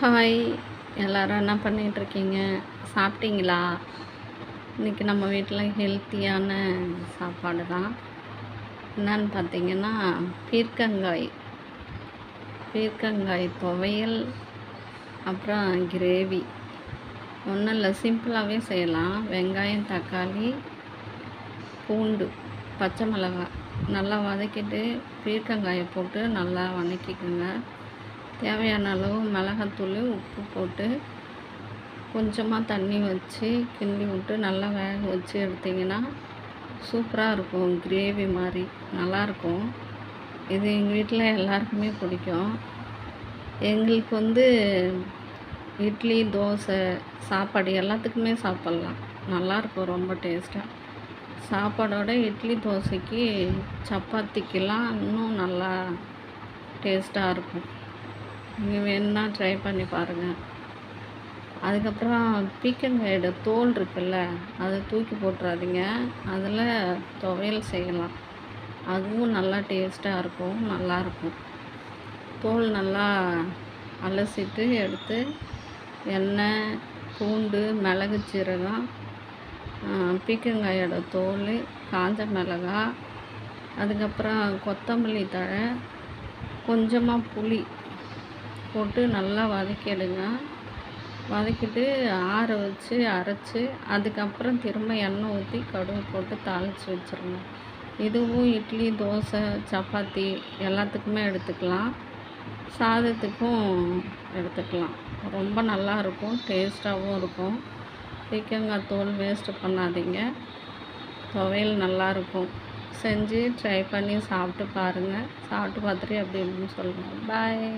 Hi! எல்லாரும் என்ன பண்ணிகிட்ருக்கீங்க? சாப்பிட்டீங்களா? இன்றைக்கி நம்ம வீட்டில் ஹெல்த்தியான சாப்பாடு தான். என்னன்னு பார்த்தீங்கன்னா, பீர்க்கங்காய் பீர்க்கங்காய் துவையல், அப்புறம் கிரேவி. ஒன்றும் இல்லை, சிம்பிளாகவே செய்யலாம். வெங்காயம், தக்காளி, பூண்டு, பச்சை மிளகாய் நல்லா வதக்கிட்டு பீர்க்கங்காயை போட்டு நல்லா வதக்கிக்கோங்க. தேவையான அளவு மிளகாத்தூள், உப்பு போட்டு கொஞ்சமாக தண்ணி வச்சு கிண்டி விட்டு நல்லா வேக வச்சு எடுத்திங்கன்னா சூப்பராக இருக்கும். கிரேவி மாதிரி நல்லாயிருக்கும். இது எங்கள் வீட்டில் எல்லாருக்குமே பிடிக்கும். எங்களுக்கு இட்லி, தோசை, சாப்பாடு எல்லாத்துக்குமே சாப்பிட்லாம். நல்லாயிருக்கும், ரொம்ப டேஸ்ட்டாக. சாப்பாடோட இட்லி, தோசைக்கு, சப்பாத்திக்கெலாம் இன்னும் நல்லா டேஸ்ட்டாக இருக்கும். நீங்கள் வேணும்னா ட்ரை பண்ணி பாருங்கள். அதுக்கப்புறம் பீர்க்கங்காயோட தோல் இருக்குல்ல, அதை தூக்கி போட்டுறாதீங்க. அதில் துவையல் செய்யலாம். அதுவும் நல்லா டேஸ்ட்டாக இருக்கும், நல்லாயிருக்கும். தோல் நல்லா அலசிட்டு எடுத்து எண்ணெய், பூண்டு, மிளகு, சீரகம், பீர்க்கங்காயோட தோல், காஞ்ச மிளகாய், அதுக்கப்புறம் கொத்தமல்லி தழை, கொஞ்சமாக புளி போட்டு நல்லா வதக்கிடுங்க. வதக்கிட்டு ஆற வச்சு அரைச்சி அதுக்கப்புறம் திரும்ப எண்ணெய் ஊற்றி கடுகு போட்டு தாளித்து வச்சுருங்க. இதுவும் இட்லி, தோசை, சப்பாத்தி எல்லாத்துக்குமே எடுத்துக்கலாம். சாதத்துக்கும் எடுத்துக்கலாம். ரொம்ப நல்லாயிருக்கும், டேஸ்ட்டாகவும் இருக்கும். பீர்க்கங்காய் தோல் வேஸ்ட்டு பண்ணாதீங்க. துவையல் நல்லாயிருக்கும். செஞ்சு ட்ரை பண்ணி சாப்பிட்டு பாருங்கள். சாப்பிட்டு பார்த்துட்டு எப்படி இருக்குன்னு சொல்லுங்கள். பாய்.